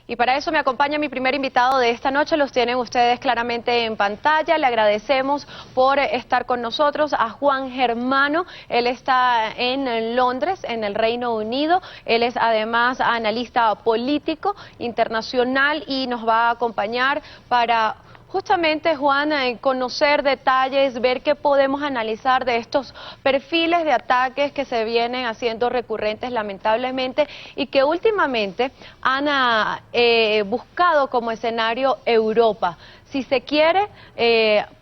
Y para eso me acompaña mi primer invitado de esta noche, los tienen ustedes claramente en pantalla. Le agradecemos por estar con nosotros a Juan Germano. Él está en Londres, en el Reino Unido. Él es además analista político internacional y nos va a acompañar para justamente, Juan, conocer detalles, ver qué podemos analizar de estos perfiles de ataques que se vienen haciendo recurrentes lamentablemente y que últimamente han buscado como escenario Europa. Si se quiere,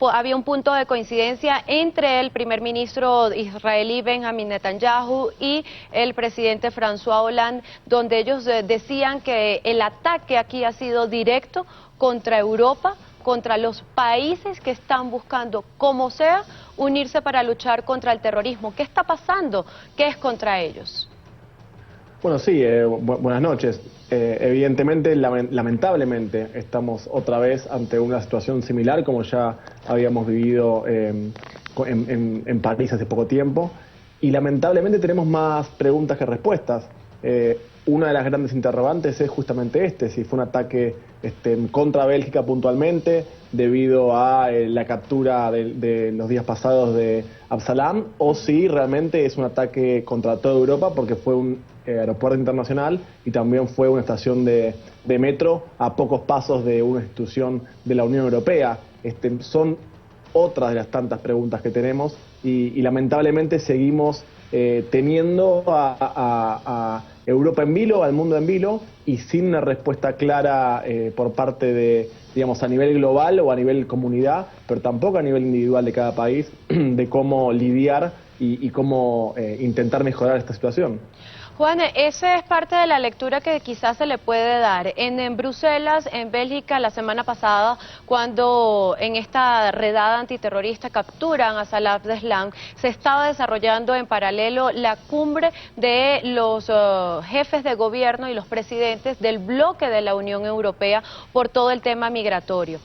había un punto de coincidencia entre el primer ministro israelí Benjamin Netanyahu y el presidente François Hollande, donde ellos decían que el ataque aquí ha sido directo contra Europa, contra los países que están buscando, como sea, unirse para luchar contra el terrorismo. ¿Qué está pasando? ¿Qué es contra ellos? Bueno, sí, buenas noches. Evidentemente, lamentablemente, estamos otra vez ante una situación similar como ya habíamos vivido en París hace poco tiempo. Y lamentablemente tenemos más preguntas que respuestas. Una de las grandes interrogantes es justamente si fue un ataque contra Bélgica puntualmente, debido a la captura de los días pasados de Absalam, o si realmente es un ataque contra toda Europa, porque fue un aeropuerto internacional y también fue una estación de metro a pocos pasos de una institución de la Unión Europea. Son otras de las tantas preguntas que tenemos y lamentablemente seguimos teniendo a Europa en vilo, al mundo en vilo, y sin una respuesta clara por parte de, digamos, a nivel global o a nivel comunidad, pero tampoco a nivel individual de cada país, de cómo lidiar y cómo intentar mejorar esta situación. Juan, esa es parte de la lectura que quizás se le puede dar. En Bruselas, en Bélgica, la semana pasada, cuando en esta redada antiterrorista capturan a Salah Abdeslam, se estaba desarrollando en paralelo la cumbre de los jefes de gobierno y los presidentes del bloque de la Unión Europea por todo el tema migratorio.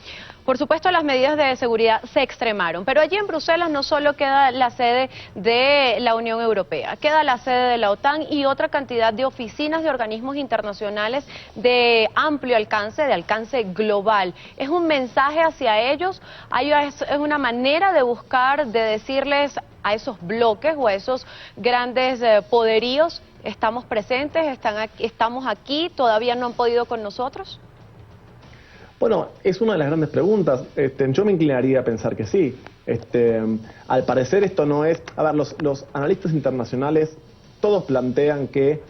Por supuesto, las medidas de seguridad se extremaron, pero allí en Bruselas no solo queda la sede de la Unión Europea, queda la sede de la OTAN y otra cantidad de oficinas de organismos internacionales de amplio alcance, de alcance global. ¿Es un mensaje hacia ellos? ¿Es una manera de buscar, de decirles a esos bloques o a esos grandes poderíos, estamos presentes, estamos aquí, todavía no han podido con nosotros? Bueno, es una de las grandes preguntas. Yo me inclinaría a pensar que sí. Al parecer esto no es... A ver, los analistas internacionales todos plantean que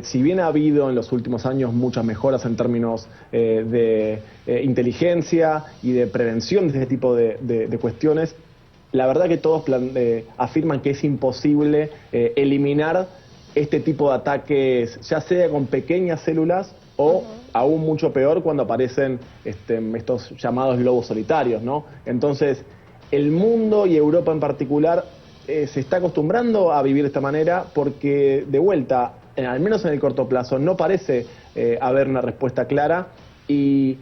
si bien ha habido en los últimos años muchas mejoras en términos de inteligencia y de prevención de este tipo de cuestiones, la verdad que todos afirman que es imposible eliminar este tipo de ataques, ya sea con pequeñas células o aún mucho peor cuando aparecen estos llamados globos solitarios, ¿no? Entonces, el mundo y Europa en particular se está acostumbrando a vivir de esta manera porque, de vuelta, al menos en el corto plazo, no parece haber una respuesta clara y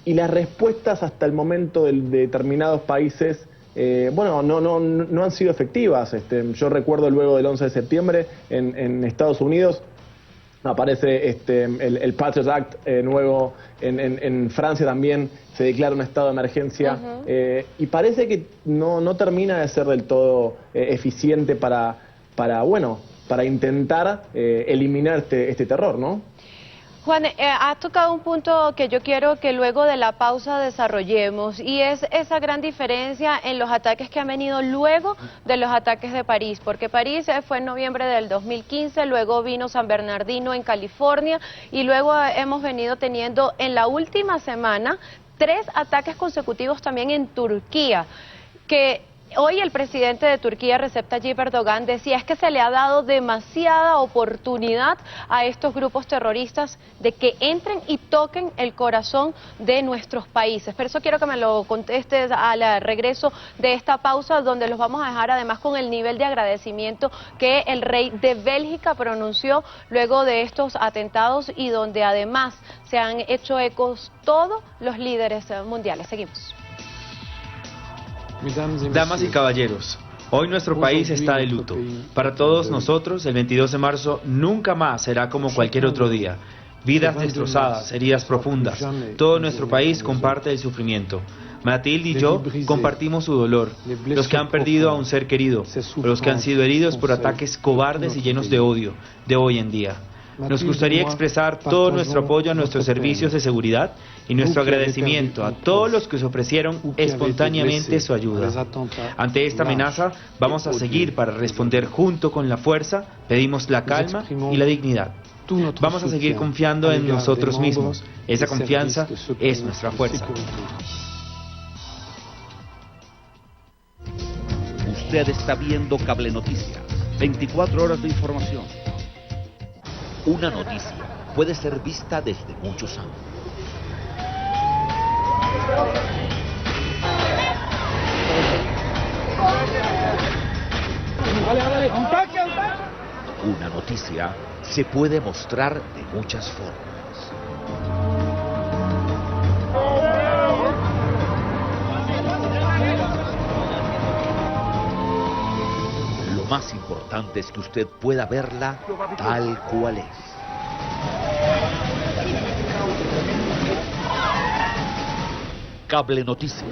las respuestas hasta el momento de determinados países bueno, no han sido efectivas. Yo recuerdo luego del 11 de septiembre en Estados Unidos aparece el Patriot Act nuevo, en Francia también se declara un estado de emergencia y parece que no termina de ser del todo eficiente para intentar eliminar este terror, ¿no? Juan, has tocado un punto que yo quiero que luego de la pausa desarrollemos y es esa gran diferencia en los ataques que han venido luego de los ataques de París, porque París fue en noviembre del 2015, luego vino San Bernardino en California y luego hemos venido teniendo en la última semana 3 ataques consecutivos también en Turquía, que hoy el presidente de Turquía, Recep Tayyip Erdogan, decía es que se le ha dado demasiada oportunidad a estos grupos terroristas de que entren y toquen el corazón de nuestros países. Por eso quiero que me lo contestes al regreso de esta pausa, donde los vamos a dejar además con el nivel de agradecimiento que el rey de Bélgica pronunció luego de estos atentados y donde además se han hecho ecos todos los líderes mundiales. Seguimos. Damas y caballeros, hoy nuestro país está de luto. Para todos nosotros, el 22 de marzo nunca más será como cualquier otro día. Vidas destrozadas, heridas profundas. Todo nuestro país comparte el sufrimiento. Matilde y yo compartimos su dolor, los que han perdido a un ser querido, o los que han sido heridos por ataques cobardes y llenos de odio de hoy en día. Nos gustaría expresar todo nuestro apoyo a nuestros servicios de seguridad y nuestro agradecimiento a todos los que se ofrecieron espontáneamente su ayuda. Ante esta amenaza, vamos a seguir para responder junto con la fuerza, pedimos la calma y la dignidad. Vamos a seguir confiando en nosotros mismos. Esa confianza es nuestra fuerza. Usted está viendo Cable Noticias, 24 horas de información. Una noticia puede ser vista desde muchos ángulos. Una noticia se puede mostrar de muchas formas. Lo más importante es que usted pueda verla tal cual es. Cable Noticias,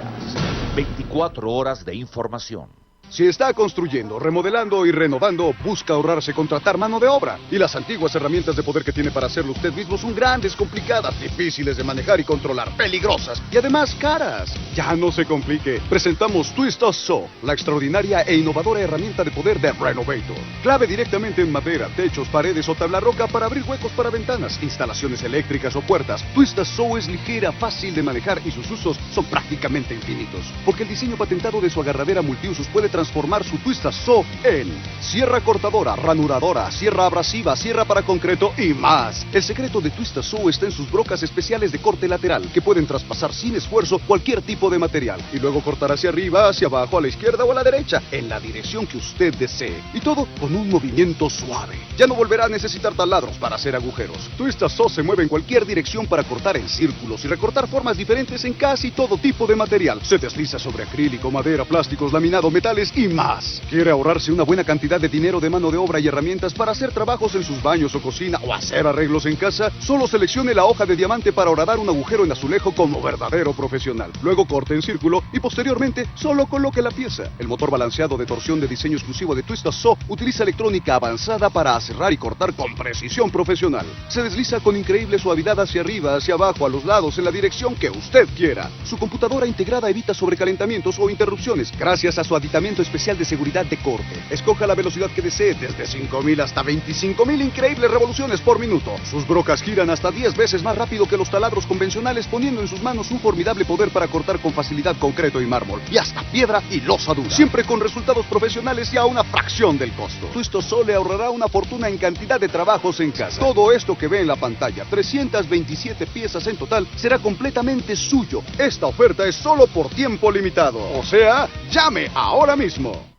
24 horas de información. Si está construyendo, remodelando y renovando, busca ahorrarse contratar mano de obra. Y las antiguas herramientas de poder que tiene para hacerlo usted mismo son grandes, complicadas, difíciles de manejar y controlar, peligrosas y además caras. Ya no se complique. Presentamos Twist-A-Saw, la extraordinaria e innovadora herramienta de poder de Renovator. Clave directamente en madera, techos, paredes o tabla roca para abrir huecos para ventanas, instalaciones eléctricas o puertas. Twist-A-Saw es ligera, fácil de manejar y sus usos son prácticamente infinitos. Porque el diseño patentado de su agarradera multiusos puede transformar su Twist-A-Saw en sierra cortadora, ranuradora, sierra abrasiva, sierra para concreto y más. El secreto de Twist-A-Saw está en sus brocas especiales de corte lateral que pueden traspasar sin esfuerzo cualquier tipo de material y luego cortar hacia arriba, hacia abajo, a la izquierda o a la derecha, en la dirección que usted desee. Y todo con un movimiento suave. Ya no volverá a necesitar taladros para hacer agujeros. Twist-A-Saw se mueve en cualquier dirección para cortar en círculos y recortar formas diferentes en casi todo tipo de material. Se desliza sobre acrílico, madera, plásticos, laminado, metales y más. ¿Quiere ahorrarse una buena cantidad de dinero de mano de obra y herramientas para hacer trabajos en sus baños o cocina o hacer arreglos en casa? Solo seleccione la hoja de diamante para horadar un agujero en azulejo como verdadero profesional. Luego corte en círculo y posteriormente solo coloque la pieza. El motor balanceado de torsión de diseño exclusivo de Twist-A-Saw utiliza electrónica avanzada para aserrar y cortar con precisión profesional. Se desliza con increíble suavidad hacia arriba, hacia abajo, a los lados, en la dirección que usted quiera. Su computadora integrada evita sobrecalentamientos o interrupciones gracias a su aditamento especial de seguridad de corte. Escoja la velocidad que desee, desde 5.000 hasta 25.000 increíbles revoluciones por minuto. Sus brocas giran hasta 10 veces más rápido que los taladros convencionales, poniendo en sus manos un formidable poder para cortar con facilidad concreto y mármol, y hasta piedra y losa dura. Siempre con resultados profesionales y a una fracción del costo. Twist-A-Saw le ahorrará una fortuna en cantidad de trabajos en casa. Todo esto que ve en la pantalla, 327 piezas en total, será completamente suyo. Esta oferta es solo por tiempo limitado. O sea, llame ahora mismo.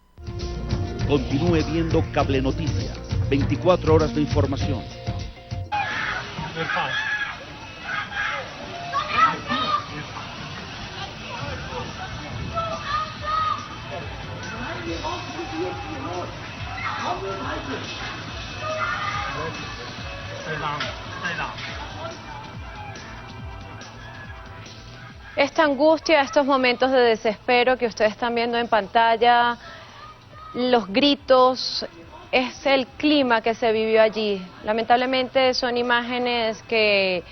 Continúe viendo Cable Noticias, 24 horas de información. Esta angustia, estos momentos de desespero que ustedes están viendo en pantalla, los gritos, es el clima que se vivió allí. Lamentablemente son imágenes que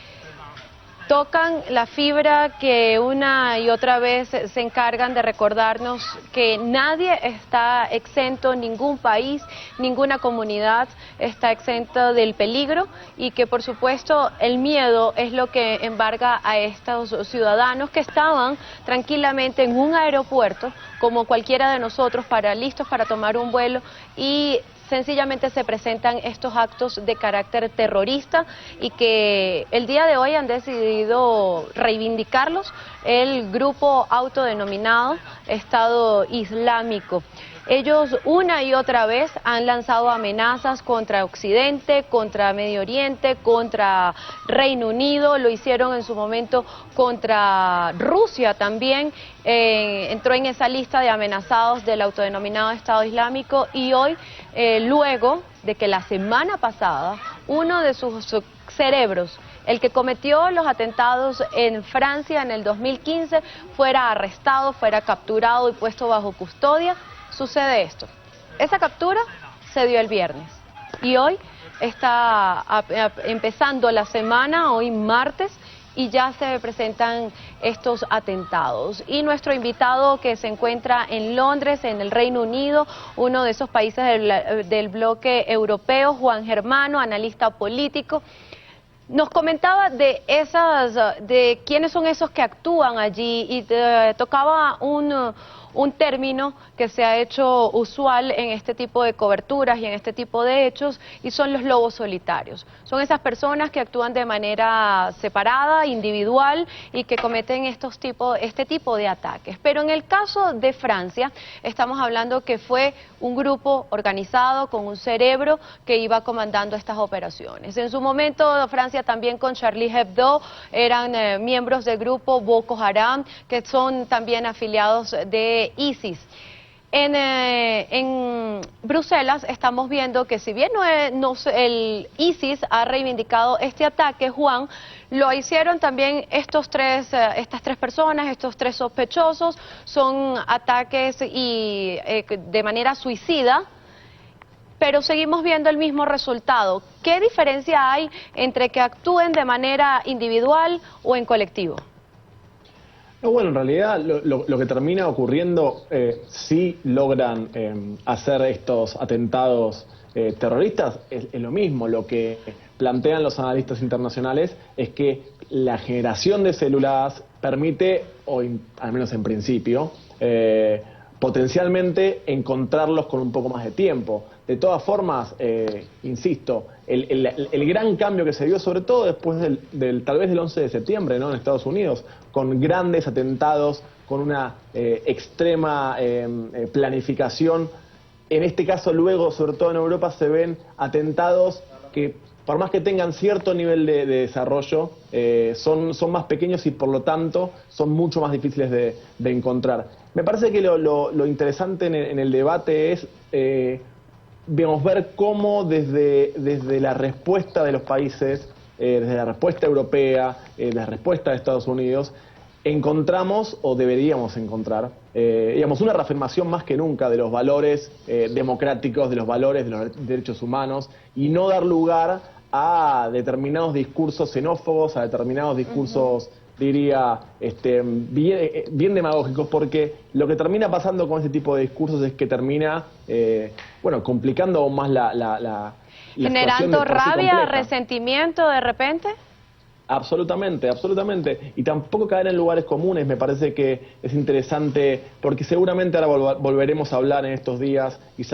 tocan la fibra, que una y otra vez se encargan de recordarnos que nadie está exento, ningún país, ninguna comunidad está exento del peligro, y que por supuesto el miedo es lo que embarga a estos ciudadanos que estaban tranquilamente en un aeropuerto como cualquiera de nosotros, listos para tomar un vuelo, y sencillamente se presentan estos actos de carácter terrorista, y que el día de hoy han decidido reivindicarlos el grupo autodenominado Estado Islámico. Ellos una y otra vez han lanzado amenazas contra Occidente, contra Medio Oriente, contra Reino Unido, lo hicieron en su momento contra Rusia también, entró en esa lista de amenazados del autodenominado Estado Islámico, y hoy, luego de que la semana pasada uno de sus cerebros. El que cometió los atentados en Francia en el 2015 fuera arrestado, fuera capturado y puesto bajo custodia. Sucede esto. Esa captura se dio el viernes y hoy está empezando la semana, hoy martes, y ya se presentan estos atentados. Y nuestro invitado, que se encuentra en Londres, en el Reino Unido, uno de esos países del bloque europeo, Juan Germano, analista político, nos comentaba de quiénes son esos que actúan allí y tocaba un término que se ha hecho usual en este tipo de coberturas y en este tipo de hechos, y son los lobos solitarios. Son esas personas que actúan de manera separada, individual, y que cometen este tipo de ataques. Pero en el caso de Francia, estamos hablando que fue un grupo organizado con un cerebro que iba comandando estas operaciones. En su momento, Francia también con Charlie Hebdo eran miembros del grupo Boko Haram, que son también afiliados de ISIS. En Bruselas estamos viendo que si bien el ISIS ha reivindicado este ataque, Juan, lo hicieron también estas tres personas, estos tres sospechosos. Son ataques de manera suicida, pero seguimos viendo el mismo resultado. ¿Qué diferencia hay entre que actúen de manera individual o en colectivo? No, bueno, en realidad lo que termina ocurriendo, si logran hacer estos atentados terroristas, es lo mismo. Lo que plantean los analistas internacionales es que la generación de células permite, al menos en principio, potencialmente encontrarlos con un poco más de tiempo. De todas formas, insisto, el gran cambio que se dio, sobre todo después tal vez del 11 de septiembre, ¿no?, en Estados Unidos, con grandes atentados, con una extrema planificación. En este caso, luego, sobre todo en Europa, se ven atentados que, por más que tengan cierto nivel de desarrollo, son más pequeños y por lo tanto son mucho más difíciles de encontrar. Me parece que lo interesante en el debate es ver cómo desde la respuesta de los países, desde la respuesta europea, la respuesta de Estados Unidos, encontramos, o deberíamos encontrar, una reafirmación más que nunca de los valores democráticos, de los valores de los derechos humanos, y no dar lugar a determinados discursos xenófobos, a determinados discursos, diría, bien demagógicos, porque lo que termina pasando con este tipo de discursos es que termina, complicando aún más la generando rabia, resentimiento de repente. Absolutamente, absolutamente. Y tampoco caer en lugares comunes me parece que es interesante, porque seguramente ahora volveremos a hablar en estos días y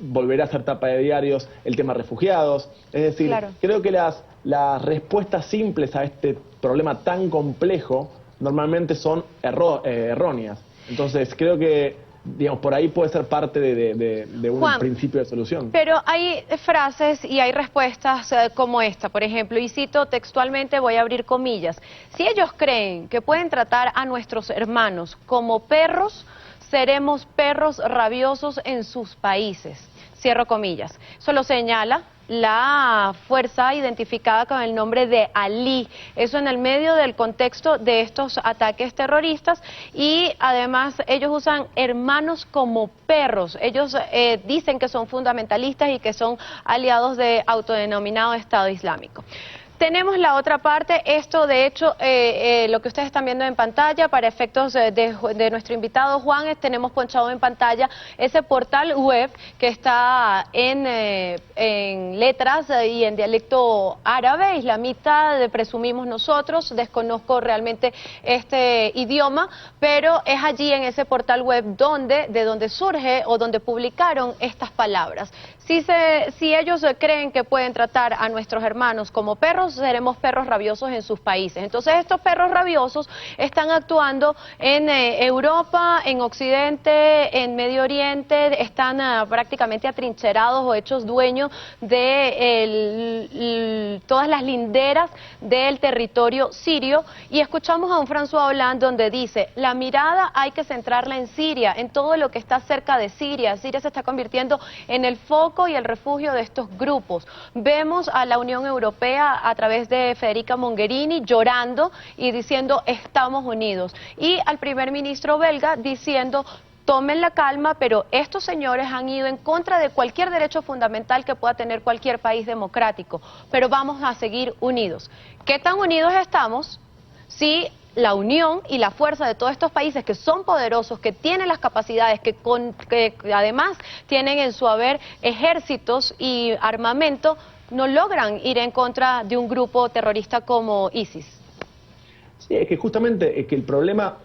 volverá a ser tapa de diarios el tema refugiados. Es decir, claro, creo que las respuestas simples a este problema tan complejo normalmente son erróneas. Entonces creo que, digamos, por ahí puede ser parte de un Juan, principio de solución. Pero hay frases y hay respuestas como esta, por ejemplo, y cito textualmente, voy a abrir comillas: si ellos creen que pueden tratar a nuestros hermanos como perros, seremos perros rabiosos en sus países. Cierro comillas. Eso lo señala la fuerza identificada con el nombre de Ali. Eso en el medio del contexto de estos ataques terroristas, y además ellos usan hermanos como perros. Ellos dicen que son fundamentalistas y que son aliados de autodenominado Estado Islámico. Tenemos la otra parte. Esto, de hecho, lo que ustedes están viendo en pantalla, para efectos de nuestro invitado Juan, tenemos ponchado en pantalla ese portal web que está en letras y en dialecto árabe, islamita, presumimos nosotros. Desconozco realmente este idioma, pero es allí en ese portal web de donde surge o donde publicaron estas palabras. Si ellos creen que pueden tratar a nuestros hermanos como perros, seremos perros rabiosos en sus países. Entonces estos perros rabiosos están actuando en Europa, en Occidente, en Medio Oriente, están prácticamente atrincherados o hechos dueños de todas las linderas del territorio sirio. Y escuchamos a un François Hollande donde dice: la mirada hay que centrarla en Siria, en todo lo que está cerca de Siria. Siria se está convirtiendo en el foco foco y el refugio de estos grupos. Vemos a la Unión Europea a través de Federica Mogherini llorando y diciendo estamos unidos, y al primer ministro belga diciendo tomen la calma, pero estos señores han ido en contra de cualquier derecho fundamental que pueda tener cualquier país democrático, pero vamos a seguir unidos. ¿Qué tan unidos estamos si la unión y la fuerza de todos estos países que son poderosos, que tienen las capacidades, que además tienen en su haber ejércitos y armamento, no logran ir en contra de un grupo terrorista como ISIS? Sí, es que justamente es que el problema,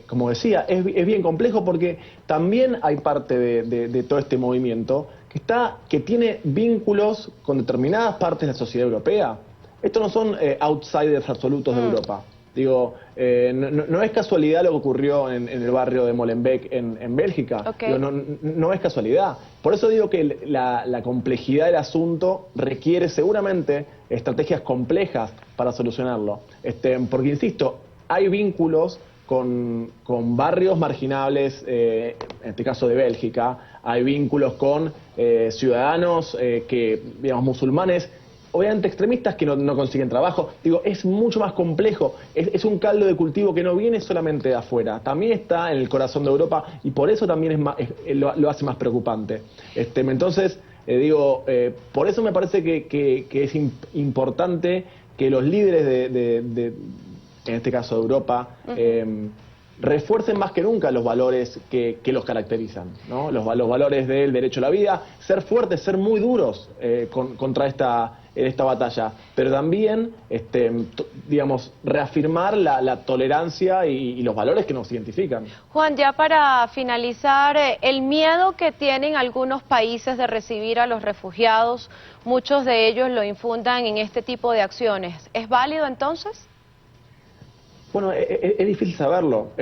como decía, es bien complejo porque también hay parte de todo este movimiento que tiene vínculos con determinadas partes de la sociedad europea. Estos no son outsiders absolutos de Europa. Digo, no es casualidad lo que ocurrió en el barrio de Molenbeek en Bélgica. Okay. Digo, no es casualidad. Por eso digo que la complejidad del asunto requiere seguramente estrategias complejas para solucionarlo. Porque, insisto, hay vínculos con barrios marginables, en este caso de Bélgica, hay vínculos con ciudadanos digamos, musulmanes, obviamente extremistas que no consiguen trabajo. Digo, es mucho más complejo, es un caldo de cultivo que no viene solamente de afuera, también está en el corazón de Europa y por eso también lo hace más preocupante. Entonces, por eso me parece que es importante que los líderes en este caso de Europa, refuercen más que nunca los valores que los caracterizan, ¿no? Los valores del derecho a la vida, ser fuertes, ser muy duros contra esta batalla, pero también, digamos, reafirmar la tolerancia y los valores que nos identifican. Juan, ya para finalizar, el miedo que tienen algunos países de recibir a los refugiados, muchos de ellos lo infundan en este tipo de acciones. ¿Es válido entonces? Bueno, es difícil saberlo.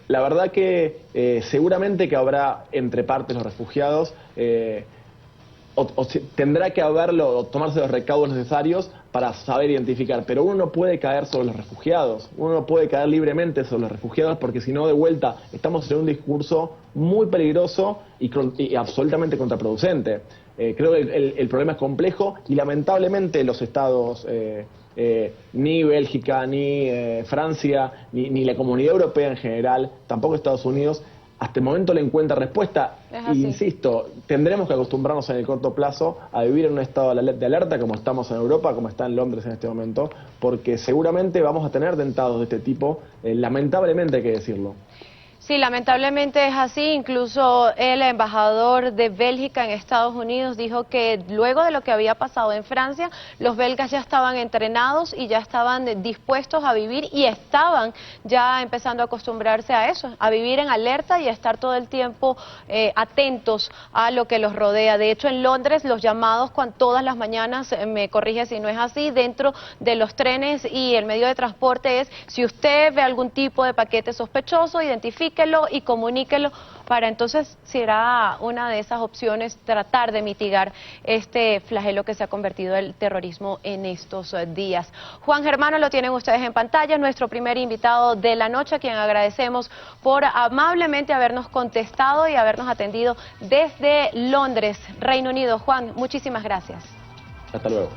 La verdad que seguramente que habrá entre partes los refugiados, tendrá que haberlo, o tomarse los recaudos necesarios para saber identificar, pero uno no puede caer sobre los refugiados, uno no puede caer libremente sobre los refugiados porque si no, de vuelta, estamos en un discurso muy peligroso y absolutamente contraproducente. Creo que el problema es complejo y lamentablemente los estados, ni Bélgica, ni Francia, ni la Comunidad Europea en general, tampoco Estados Unidos, hasta el momento le encuentra respuesta. Y insisto, tendremos que acostumbrarnos en el corto plazo a vivir en un estado de alerta como estamos en Europa, como está en Londres en este momento, porque seguramente vamos a tener atentados de este tipo, lamentablemente hay que decirlo. Sí, lamentablemente es así. Incluso el embajador de Bélgica en Estados Unidos dijo que luego de lo que había pasado en Francia, los belgas ya estaban entrenados y ya estaban dispuestos a vivir y estaban ya empezando a acostumbrarse a eso, a vivir en alerta y a estar todo el tiempo atentos a lo que los rodea. De hecho, en Londres los llamados todas las mañanas, me corrige si no es así, dentro de los trenes y el medio de transporte es: si usted ve algún tipo de paquete sospechoso, identifíquelo y comuníquelo, para entonces será una de esas opciones tratar de mitigar este flagelo que se ha convertido el terrorismo en estos días. Juan Germano, lo tienen ustedes en pantalla, nuestro primer invitado de la noche, a quien agradecemos por amablemente habernos contestado y habernos atendido desde Londres, Reino Unido. Juan, muchísimas gracias. Hasta luego.